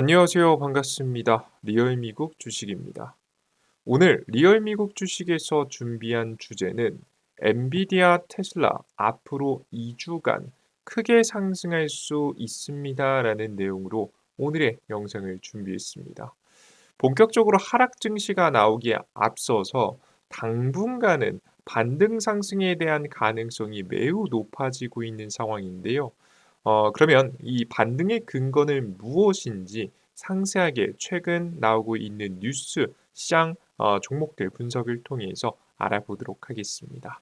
안녕하세요. 반갑습니다. 리얼 미국 주식입니다. 오늘 리얼 미국 주식에서 준비한 주제는 엔비디아, 테슬라 앞으로 2주간 크게 상승할 수 있습니다라는 내용으로 오늘의 영상을 준비했습니다. 본격적으로 하락 증시가 나오기에 앞서서 당분간은 반등 상승에 대한 가능성이 매우 높아지고 있는 상황인데요. 그러면 이 반등의 근거는 무엇인지 상세하게 최근 나오고 있는 뉴스, 시장 종목들 분석을 통해서 알아보도록 하겠습니다.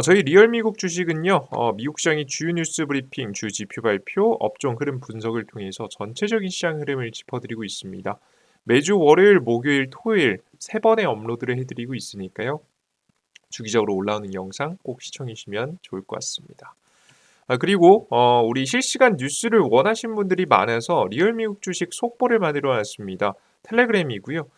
저희 리얼 미국 주식은요, 미국 시장의 주요 뉴스 브리핑, 주 지표 발표, 업종 흐름 분석을 통해서 전체적인 시장 흐름을 짚어드리고 있습니다. 매주 월요일, 목요일, 토요일 세 번의 업로드를 해드리고 있으니까요. 주기적으로 올라오는 영상 꼭 시청해 주시면 좋을 것 같습니다. 그리고 우리 실시간 뉴스를 원하신 분들이 많아서 리얼 미국 주식 속보를 만들어 놨습니다. 텔레그램이고요.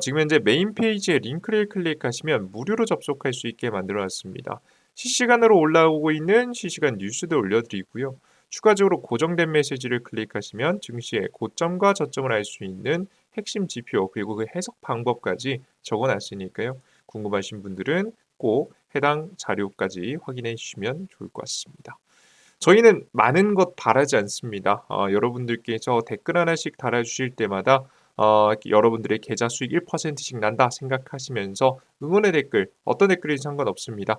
지금 현재 메인 페이지에 링크를 클릭하시면 무료로 접속할 수 있게 만들어 놨습니다. 실시간으로 올라오고 있는 실시간 뉴스도 올려드리고요. 추가적으로 고정된 메시지를 클릭하시면 증시의 고점과 저점을 알 수 있는 핵심 지표 그리고 그 해석 방법까지 적어 놨으니까요. 궁금하신 분들은 꼭 해당 자료까지 확인해 주시면 좋을 것 같습니다. 저희는 많은 것 바라지 않습니다. 여러분들께서 댓글 하나씩 달아주실 때마다 여러분들의 계좌 수익 1%씩 난다 생각하시면서 응원의 댓글, 어떤 댓글이든 상관없습니다.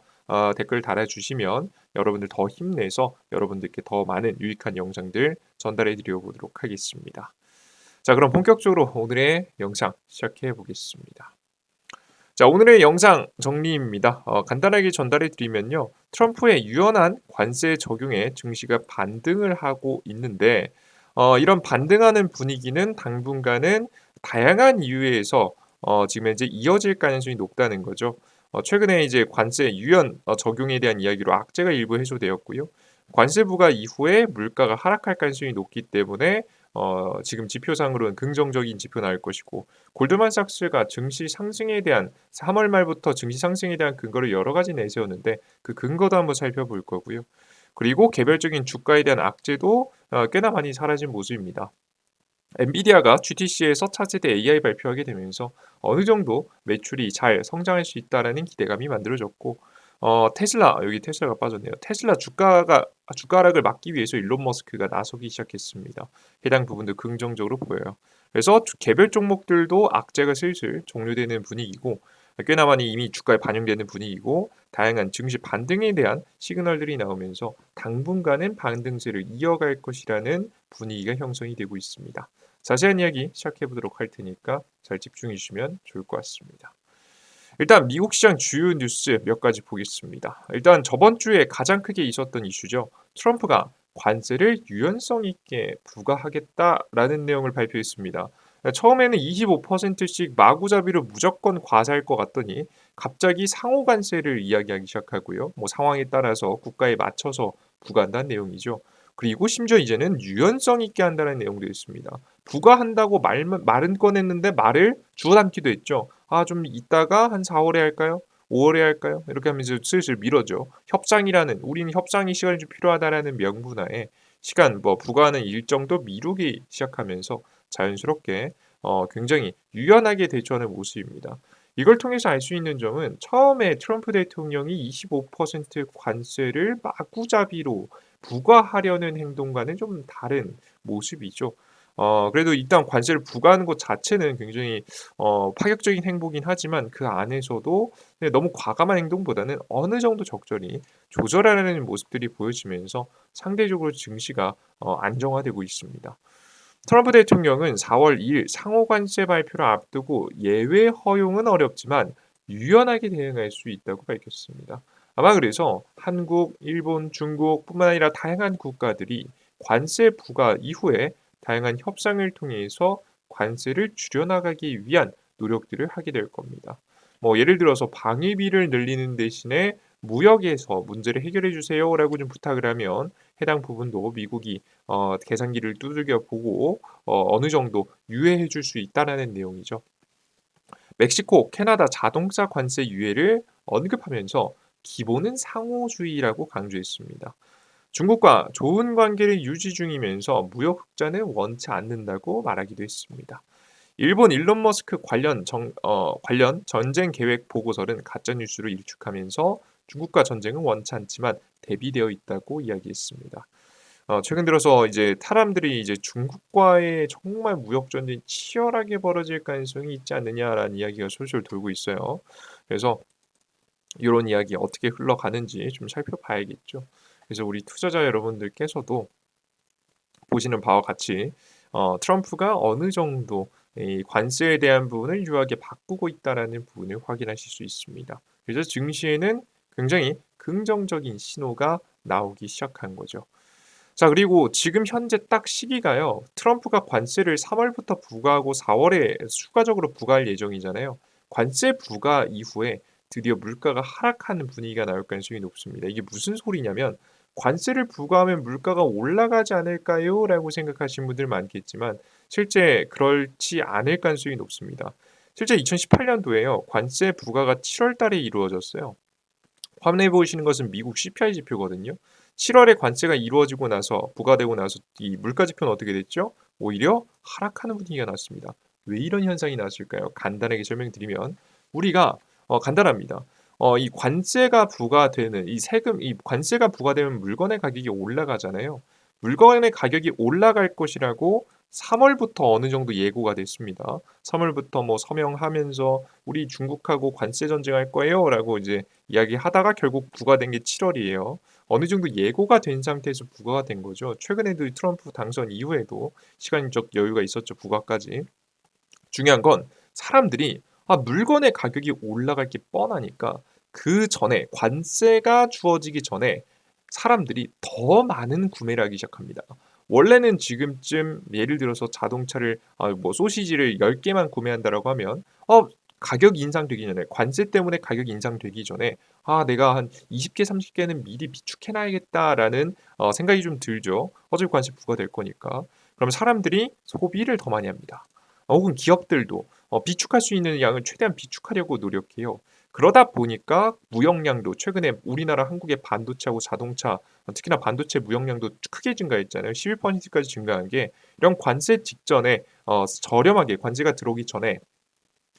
댓글 달아주시면 여러분들 더 힘내서 여러분들께 더 많은 유익한 영상들 전달해 드려 보도록 하겠습니다. 자, 그럼 본격적으로 오늘의 영상 시작해 보겠습니다. 자, 오늘의 영상 정리입니다. 간단하게 전달해 드리면요. 트럼프의 유연한 관세 적용에 증시가 반등을 하고 있는데 이런 반등하는 분위기는 당분간은 다양한 이유에서 지금 현재 이어질 가능성이 높다는 거죠. 최근에 이제 관세 유연 적용에 대한 이야기로 악재가 일부 해소되었고요. 관세 부과 이후에 물가가 하락할 가능성이 높기 때문에 지금 지표상으로는 긍정적인 지표 나올 것이고 골드만삭스가 증시 상승에 대한 3월 말부터 증시 상승에 대한 근거를 여러 가지 내세웠는데 그 근거도 한번 살펴볼 거고요. 그리고 개별적인 주가에 대한 악재도 꽤나 많이 사라진 모습입니다. 엔비디아가 GTC에서 차세대 AI 발표하게 되면서 어느 정도 매출이 잘 성장할 수 있다라는 기대감이 만들어졌고 테슬라 여기 테슬라가 빠졌네요. 테슬라 주가 하락을 막기 위해서 일론 머스크가 나서기 시작했습니다. 해당 부분도 긍정적으로 보여요. 그래서 개별 종목들도 악재가 슬슬 종료되는 분위기고 꽤나 많이 이미 주가에 반영되는 분위기고 다양한 증시 반등에 대한 시그널들이 나오면서 당분간은 반등세를 이어갈 것이라는 분위기가 형성이 되고 있습니다. 자세한 이야기 시작해 보도록 할 테니까 잘 집중해 주시면 좋을 것 같습니다. 일단 미국 시장 주요 뉴스 몇 가지 보겠습니다. 일단 저번 주에 가장 크게 있었던 이슈죠. 트럼프가 관세를 유연성 있게 부과하겠다라는 내용을 발표했습니다. 처음에는 25%씩 마구잡이로 무조건 과세할 것 같더니 갑자기 상호 관세를 이야기하기 시작하고요. 뭐 상황에 따라서 국가에 맞춰서 부과한다는 내용이죠. 그리고 심지어 이제는 유연성 있게 한다는 내용도 있습니다. 부과한다고 말은 꺼냈는데 말을 주워 담기도 했죠. 좀 이따가 한 4월에 할까요? 5월에 할까요? 이렇게 하면서 슬슬 미뤄죠. 협상이라는 우리는 협상이 시간이 좀 필요하다라는 명분하에 시간 부과하는 일정도 미루기 시작하면서 자연스럽게 굉장히 유연하게 대처하는 모습입니다. 이걸 통해서 알 수 있는 점은 처음에 트럼프 대통령이 25% 관세를 마구잡이로 부과하려는 행동과는 좀 다른 모습이죠. 그래도 일단 관세를 부과하는 것 자체는 굉장히 파격적인 행보긴 하지만 그 안에서도 너무 과감한 행동보다는 어느 정도 적절히 조절하려는 모습들이 보여지면서 상대적으로 증시가 안정화되고 있습니다. 트럼프 대통령은 4월 2일 상호 관세 발표를 앞두고 예외 허용은 어렵지만 유연하게 대응할 수 있다고 밝혔습니다. 아마 그래서 한국, 일본, 중국뿐만 아니라 다양한 국가들이 관세 부과 이후에 다양한 협상을 통해서 관세를 줄여나가기 위한 노력들을 하게 될 겁니다. 예를 들어서 방위비를 늘리는 대신에 무역에서 문제를 해결해 주세요라고 좀 부탁을 하면 해당 부분도 미국이 계산기를 두들겨 보고 어느 정도 유예해 줄 수 있다라는 내용이죠. 멕시코, 캐나다 자동차 관세 유예를 언급하면서 기본은 상호주의라고 강조했습니다. 중국과 좋은 관계를 유지 중이면서 무역 흑자는 원치 않는다고 말하기도 했습니다. 일본 일론 머스크 관련 전쟁 계획 보고서는 가짜 뉴스로 일축하면서 중국과 전쟁은 원치 않지만 대비되어 있다고 이야기했습니다. 최근 들어서 이제 사람들이 이제 중국과의 정말 무역 전쟁이 치열하게 벌어질 가능성이 있지 않느냐라는 이야기가 솔솔 돌고 있어요. 그래서 이런 이야기 어떻게 흘러가는지 좀 살펴봐야겠죠. 그래서 우리 투자자 여러분들께서도 보시는 바와 같이 트럼프가 어느 정도 이 관세에 대한 부분을 유하게 바꾸고 있다라는 부분을 확인하실 수 있습니다. 그래서 증시에는 굉장히 긍정적인 신호가 나오기 시작한 거죠. 자, 그리고 지금 현재 딱 시기가요. 트럼프가 관세를 3월부터 부과하고 4월에 추가적으로 부과할 예정이잖아요. 관세 부과 이후에 드디어 물가가 하락하는 분위기가 나올 가능성이 높습니다. 이게 무슨 소리냐면 관세를 부과하면 물가가 올라가지 않을까요? 라고 생각하시는 분들 많겠지만 실제 그렇지 않을 가능성이 높습니다. 실제 2018년도에요. 관세 부과가 7월 달에 이루어졌어요. 화면에 보이시는 것은 미국 CPI 지표거든요. 7월에 관세가 이루어지고 나서 부과되고 나서 이 물가 지표는 어떻게 됐죠? 오히려 하락하는 분위기가 났습니다. 왜 이런 현상이 났을까요? 간단하게 설명드리면 우리가 간단합니다. 이 관세가 부과되는 이 세금, 이 관세가 부과되면 물건의 가격이 올라가잖아요. 물건의 가격이 올라갈 것이라고 3월부터 어느 정도 예고가 됐습니다. 3월부터 뭐 서명하면서 우리 중국하고 관세 전쟁할 거예요라고 이제 이야기하다가 결국 부과된 게 7월이에요. 어느 정도 예고가 된 상태에서 부과가 된 거죠. 최근에도 트럼프 당선 이후에도 시간적 여유가 있었죠. 부과까지. 중요한 건 사람들이 물건의 가격이 올라갈 게 뻔하니까 그 전에 관세가 주어지기 전에 사람들이 더 많은 구매를 하기 시작합니다. 원래는 지금쯤 예를 들어서 자동차를 뭐 소시지를 10개만 구매한다라고 하면 가격 인상되기 전에 관세 때문에 가격 인상되기 전에 내가 한 20개 30개는 미리 비축해 놔야겠다라는 생각이 좀 들죠. 어차피 관세 부과될 거니까. 그럼 사람들이 소비를 더 많이 합니다. 혹은 기업들도 비축할 수 있는 양을 최대한 비축하려고 노력해요. 그러다 보니까 무역량도 최근에 우리나라 한국의 반도체하고 자동차 특히나 반도체 무역량도 크게 증가했잖아요. 11%까지 증가한 게 이런 관세 직전에 저렴하게 관세가 들어오기 전에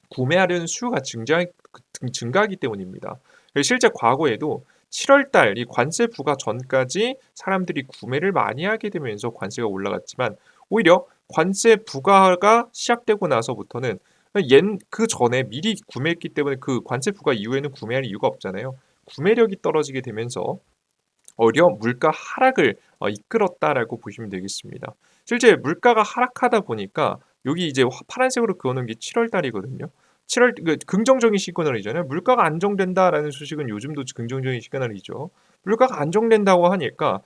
구매하려는 수요가 증가하기 때문입니다. 실제 과거에도 7월 달 이 관세 부과 전까지 사람들이 구매를 많이 하게 되면서 관세가 올라갔지만 오히려 관세 부과가 시작되고 나서부터는 그 전에 미리 구매했기 때문에 그 관세 부과 이후에는 구매할 이유가 없잖아요. 구매력이 떨어지게 되면서 오히려 물가 하락을 이끌었다라고 보시면 되겠습니다. 실제 물가가 하락하다 보니까 여기 이제 파란색으로 그어놓은 게 7월 달이거든요. 7월 긍정적인 시그널이잖아요. 물가가 안정된다라는 소식은 요즘도 긍정적인 시그널이죠. 물가가 안정된다고 하니까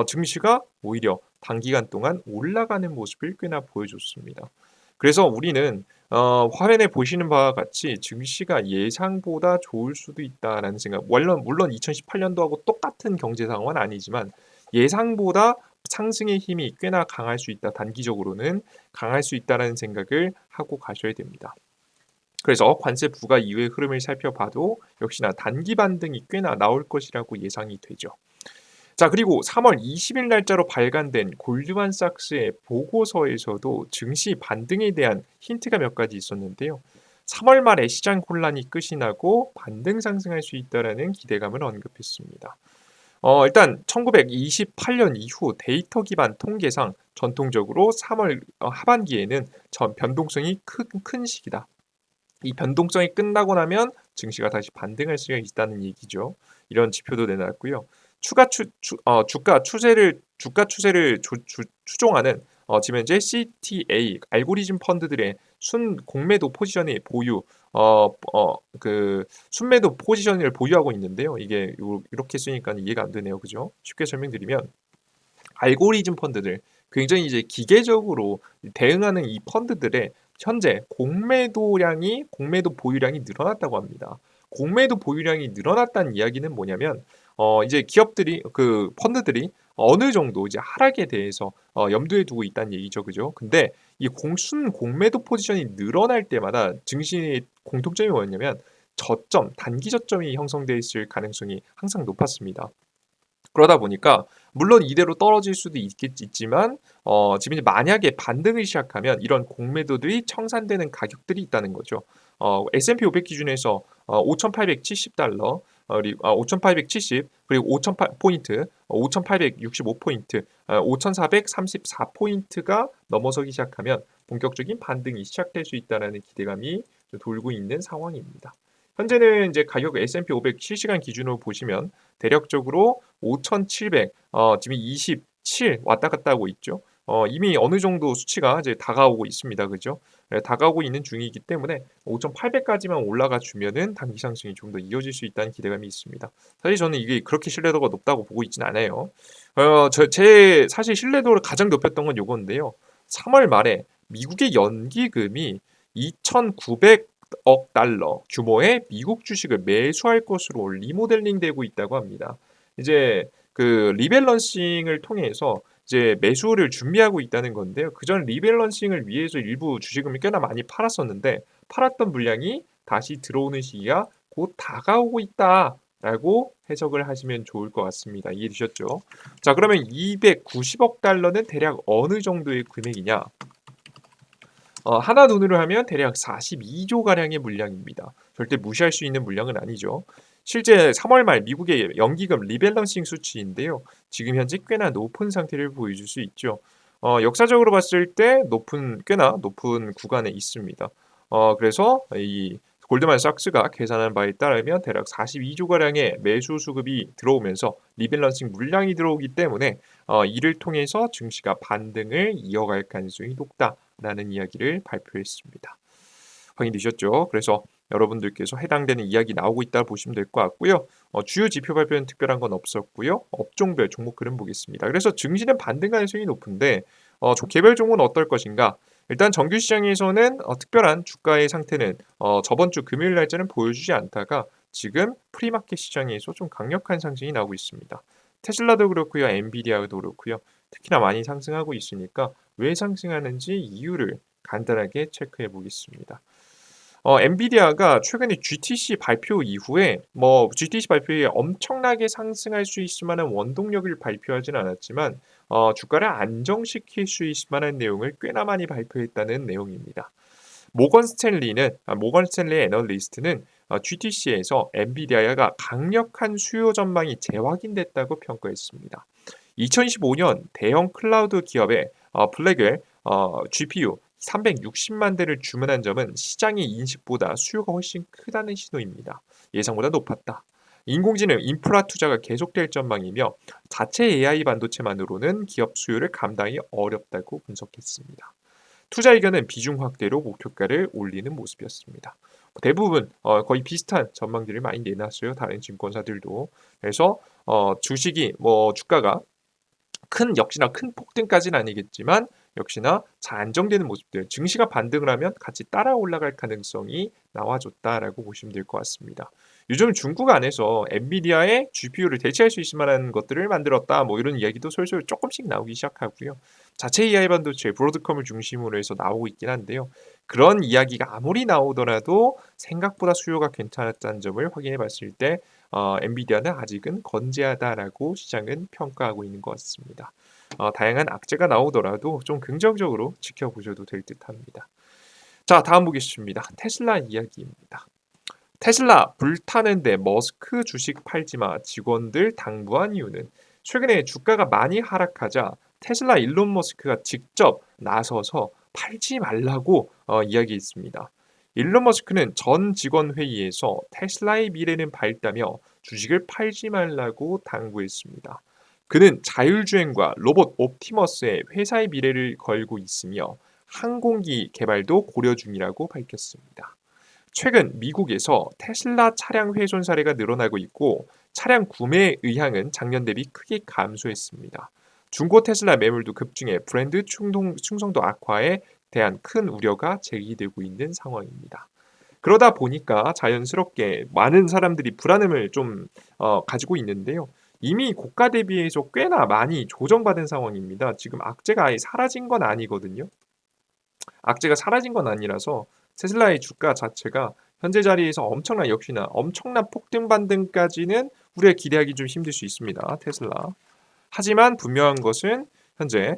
증시가 오히려 단기간 동안 올라가는 모습을 꽤나 보여줬습니다. 그래서 우리는 화면에 보시는 바와 같이 증시가 예상보다 좋을 수도 있다라는 생각. 물론 2018년도하고 똑같은 경제 상황은 아니지만 예상보다 상승의 힘이 꽤나 강할 수 있다. 단기적으로는 강할 수 있다라는 생각을 하고 가셔야 됩니다. 그래서 관세 부과 이후의 흐름을 살펴봐도 역시나 단기 반등이 꽤나 나올 것이라고 예상이 되죠. 자, 그리고 3월 20일 날짜로 발간된 골드만삭스의 보고서에서도 증시 반등에 대한 힌트가 몇 가지 있었는데요. 3월 말에 시장 혼란이 끝이 나고 반등 상승할 수 있다라는 기대감을 언급했습니다. 일단 1928년 이후 데이터 기반 통계상 전통적으로 3월 하반기에는 변동성이 큰 시기다. 이 변동성이 끝나고 나면 증시가 다시 반등할 수가 있다는 얘기죠. 이런 지표도 내놨고요. 주가 추세를 추종하는 지금 현재 CTA 알고리즘 펀드들의 순 공매도 포지션의 보유 그 순매도 포지션을 보유하고 있는데요. 이게 이렇게 쓰니까 이해가 안 되네요. 그죠? 쉽게 설명드리면 알고리즘 펀드들 굉장히 이제 기계적으로 대응하는 이 펀드들의 현재 공매도 보유량이 늘어났다고 합니다. 공매도 보유량이 늘어났다는 이야기는 뭐냐면 이제 기업들이 그 펀드들이 어느 정도 이제 하락에 대해서 염두에 두고 있다는 얘기죠. 그죠? 근데 이 공매도 포지션이 늘어날 때마다 증시의 공통점이 뭐였냐면 단기 저점이 형성돼 있을 가능성이 항상 높았습니다. 그러다 보니까 물론 이대로 떨어질 수도 있지만 지금 이제 만약에 반등을 시작하면 이런 공매도들이 청산되는 가격들이 있다는 거죠. S&P 500 기준에서 5,870달러, 5,870 그리고 5,800 포인트, 5,865 포인트, 5,434 포인트가 넘어서기 시작하면 본격적인 반등이 시작될 수 있다라는 기대감이 돌고 있는 상황입니다. 현재는 이제 가격 S&P 500 실시간 기준으로 보시면 대략적으로 5,700 지금 27 왔다 갔다 하고 있죠. 이미 어느 정도 수치가 이제 다가오고 있습니다. 그죠? 네, 다가오고 있는 중이기 때문에 5,800까지만 올라가 주면은 단기 상승이 좀 더 이어질 수 있다는 기대감이 있습니다. 사실 저는 이게 그렇게 신뢰도가 높다고 보고 있진 않아요. 제 사실 신뢰도를 가장 높였던 건 요건데요. 3월 말에 미국의 연기금이 2,900억 달러 규모의 미국 주식을 매수할 것으로 리모델링 되고 있다고 합니다. 이제 그 리밸런싱을 통해서 이제 매수를 준비하고 있다는 건데요. 그전 리밸런싱을 위해서 일부 주식을 꽤나 많이 팔았었는데 팔았던 물량이 다시 들어오는 시기가 곧 다가오고 있다라고 해석을 하시면 좋을 것 같습니다. 이해되셨죠? 자, 그러면 290억 달러는 대략 어느 정도의 금액이냐? 하나 돈으로 하면 대략 42조 가량의 물량입니다. 절대 무시할 수 있는 물량은 아니죠. 실제 3월 말 미국의 연기금 리밸런싱 수치인데요. 지금 현재 꽤나 높은 상태를 보여줄 수 있죠. 역사적으로 봤을 때 꽤나 높은 구간에 있습니다. 그래서 이 골드만삭스가 계산한 바에 따르면 대략 42조 가량의 매수 수급이 들어오면서 리밸런싱 물량이 들어오기 때문에 이를 통해서 증시가 반등을 이어갈 가능성이 높다라는 이야기를 발표했습니다. 확인되셨죠? 그래서 여러분들께서 해당되는 이야기 나오고 있다 보시면 될 것 같고요. 주요 지표 발표는 특별한 건 없었고요. 업종별 종목 그림 보겠습니다. 그래서 증시는 반등 가능성이 높은데 개별 종목은 어떨 것인가? 일단 정규 시장에서는 특별한 주가의 상태는 저번 주 금요일 날짜는 보여주지 않다가 지금 프리마켓 시장에서 좀 강력한 상승이 나오고 있습니다. 테슬라도 그렇고요, 엔비디아도 그렇고요. 특히나 많이 상승하고 있으니까 왜 상승하는지 이유를 간단하게 체크해 보겠습니다. 엔비디아가 최근에 GTC 발표 이후에 GTC 발표에 엄청나게 상승할 수 있을 만한 원동력을 발표하진 않았지만 주가를 안정시킬 수 있을 만한 내용을 꽤나 많이 발표했다는 내용입니다. 모건 스탠리 애널리스트는 GTC에서 엔비디아가 강력한 수요 전망이 재확인됐다고 평가했습니다. 2025년 대형 클라우드 기업의 블랙웰 GPU 360만 대를 주문한 점은 시장의 인식보다 수요가 훨씬 크다는 신호입니다. 예상보다 높았다. 인공지능 인프라 투자가 계속될 전망이며 자체 AI 반도체만으로는 기업 수요를 감당이 어렵다고 분석했습니다. 투자 의견은 비중 확대로 목표가를 올리는 모습이었습니다. 대부분 거의 비슷한 전망들을 많이 내놨어요. 다른 증권사들도. 그래서 주가가 역시나 큰 폭등까지는 아니겠지만 역시나 잘 안정되는 모습들, 증시가 반등을 하면 같이 따라 올라갈 가능성이 나와줬다라고 보시면 될 것 같습니다. 요즘 중국 안에서 엔비디아의 GPU를 대체할 수 있을 만한 것들을 만들었다, 이런 이야기도 솔솔 조금씩 나오기 시작하고요. 자체 AI 반도체, 브로드컴을 중심으로 해서 나오고 있긴 한데요. 그런 이야기가 아무리 나오더라도 생각보다 수요가 괜찮았다는 점을 확인해 봤을 때 엔비디아는 아직은 건재하다라고 시장은 평가하고 있는 것 같습니다. 다양한 악재가 나오더라도 좀 긍정적으로 지켜보셔도 될 듯합니다. 자, 다음 보겠습니다. 테슬라 이야기입니다. 테슬라 불타는데 머스크 주식 팔지마 직원들 당부한 이유는 최근에 주가가 많이 하락하자 테슬라 일론 머스크가 직접 나서서 팔지 말라고 이야기했습니다. 일론 머스크는 전 직원 회의에서 테슬라의 미래는 밝다며 주식을 팔지 말라고 당부했습니다. 그는 자율주행과 로봇 옵티머스에 회사의 미래를 걸고 있으며 항공기 개발도 고려 중이라고 밝혔습니다. 최근 미국에서 테슬라 차량 훼손 사례가 늘어나고 있고 차량 구매 의향은 작년 대비 크게 감소했습니다. 중고 테슬라 매물도 급증해 브랜드 충성도 악화에 대한 큰 우려가 제기되고 있는 상황입니다. 그러다 보니까 자연스럽게 많은 사람들이 불안함을 좀 가지고 있는데요. 이미 고가 대비해서 꽤나 많이 조정받은 상황입니다. 지금 악재가 아예 사라진 건 아니거든요. 악재가 사라진 건 아니라서 테슬라의 주가 자체가 현재 자리에서 역시나 엄청난 폭등 반등까지는 우리가 기대하기 좀 힘들 수 있습니다. 테슬라. 하지만 분명한 것은 현재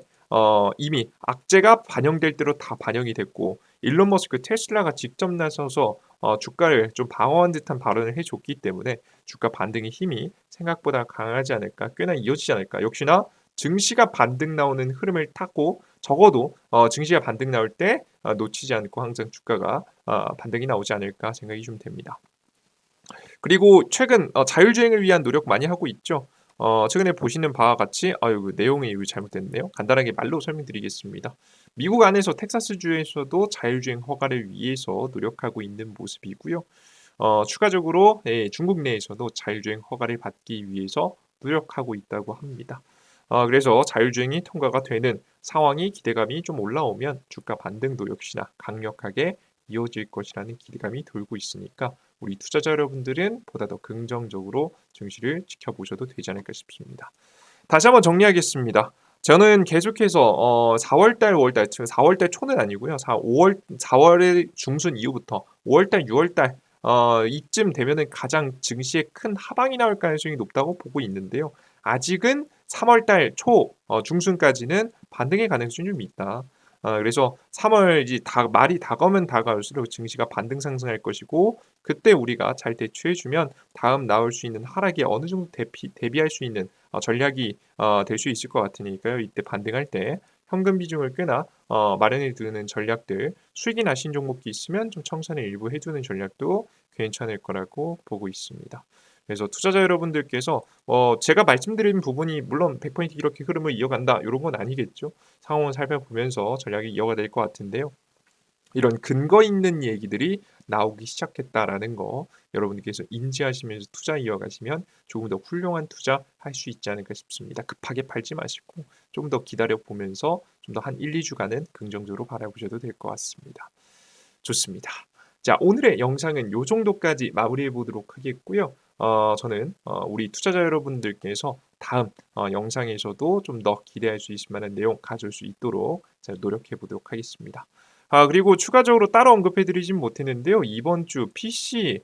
이미 악재가 반영될 대로 다 반영이 됐고 일론 머스크 테슬라가 직접 나서서 주가를 좀 방어한 듯한 발언을 해줬기 때문에 주가 반등의 힘이 생각보다 강하지 않을까, 꽤나 이어지지 않을까. 역시나 증시가 반등 나오는 흐름을 타고 적어도 증시가 반등 나올 때 놓치지 않고 항상 주가가 반등이 나오지 않을까 생각이 좀 됩니다. 그리고 최근 자율주행을 위한 노력 많이 하고 있죠. 최근에 보시는 바와 같이 내용이 이거 잘못됐네요. 간단하게 말로 설명드리겠습니다. 미국 안에서 텍사스주에서도 자율주행 허가를 위해서 노력하고 있는 모습이고요. 추가적으로 중국 내에서도 자율주행 허가를 받기 위해서 노력하고 있다고 합니다. 그래서 자율주행이 통과가 되는 상황이 기대감이 좀 올라오면 주가 반등도 역시나 강력하게 이어질 것이라는 기대감이 돌고 있으니까 우리 투자자 여러분들은 보다 더 긍정적으로 증시를 지켜보셔도 되지 않을까 싶습니다. 다시 한번 정리하겠습니다. 저는 계속해서 4월달, 5월달, 지금 4월달 초는 아니고요. 4월의 중순 이후부터 5월달, 6월달 이쯤 되면은 가장 증시에 큰 하방이 나올 가능성이 높다고 보고 있는데요. 아직은 3월달 초 중순까지는 반등의 가능성이 좀 있다. 그래서 3월 이제 말이 다가오면 다가올수록 증시가 반등 상승할 것이고 그때 우리가 잘 대처해주면 다음 나올 수 있는 하락에 어느 정도 대비할 수 있는 전략이 될 수 있을 것 같으니까요. 이때 반등할 때 현금 비중을 꽤나 마련해 두는 전략들, 수익이 나신 종목이 있으면 좀 청산을 일부 해두는 전략도 괜찮을 거라고 보고 있습니다. 그래서 투자자 여러분들께서 제가 말씀드린 부분이 물론 100% 이렇게 흐름을 이어간다 이런 건 아니겠죠. 상황을 살펴보면서 전략이 이어가 될 것 같은데요. 이런 근거 있는 얘기들이 나오기 시작했다라는 거 여러분께서 인지하시면서 투자 이어가시면 조금 더 훌륭한 투자 할 수 있지 않을까 싶습니다. 급하게 팔지 마시고 좀 더 기다려 보면서 좀 더 한 1, 2주간은 긍정적으로 바라보셔도 될 것 같습니다. 좋습니다. 자, 오늘의 영상은 요 정도까지 마무리해 보도록 하겠고요. 저는 우리 투자자 여러분들께서 다음 영상에서도 좀 더 기대할 수 있을 만한 내용 가져올 수 있도록 제가 노력해 보도록 하겠습니다. 그리고 추가적으로 따로 언급해 드리진 못했는데요. 이번 주 PC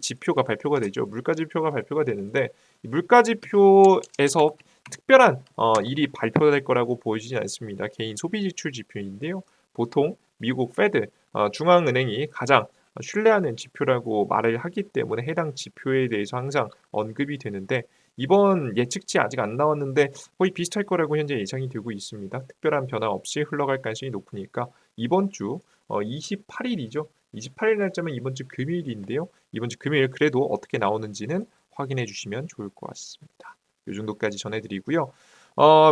지표가 발표가 되죠. 물가 지표가 발표가 되는데 이 물가 지표에서 특별한 일이 발표될 거라고 보이지는 않습니다. 개인 소비 지출 지표인데요. 보통 미국 페드 중앙은행이 가장 신뢰하는 지표라고 말을 하기 때문에 해당 지표에 대해서 항상 언급이 되는데 이번 예측치 아직 안 나왔는데 거의 비슷할 거라고 현재 예상이 되고 있습니다. 특별한 변화 없이 흘러갈 가능성이 높으니까 이번 주 28일이죠. 28일 날짜면 이번 주 금요일인데요. 이번 주 금요일 그래도 어떻게 나오는지는 확인해 주시면 좋을 것 같습니다. 이 정도까지 전해드리고요.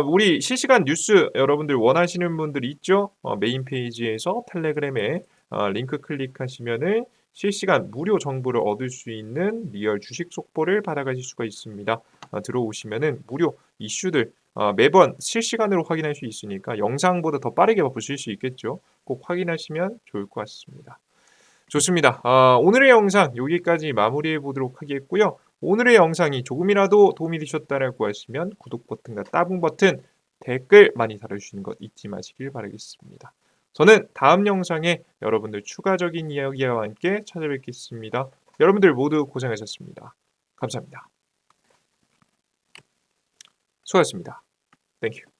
우리 실시간 뉴스 여러분들 원하시는 분들 있죠? 메인 페이지에서 텔레그램에 링크 클릭하시면은 실시간 무료 정보를 얻을 수 있는 리얼 주식 속보를 받아가실 수가 있습니다. 들어오시면은 무료 이슈들 매번 실시간으로 확인할 수 있으니까 영상보다 더 빠르게 보실 수 있겠죠. 꼭 확인하시면 좋을 것 같습니다. 좋습니다. 오늘의 영상 여기까지 마무리해 보도록 하겠고요. 오늘의 영상이 조금이라도 도움이 되셨다라고 하시면 구독 버튼과 따봉 버튼, 댓글 많이 달아주시는 것 잊지 마시길 바라겠습니다. 저는 다음 영상에 여러분들 추가적인 이야기와 함께 찾아뵙겠습니다. 여러분들 모두 고생하셨습니다. 감사합니다. 수고하셨습니다. 땡큐.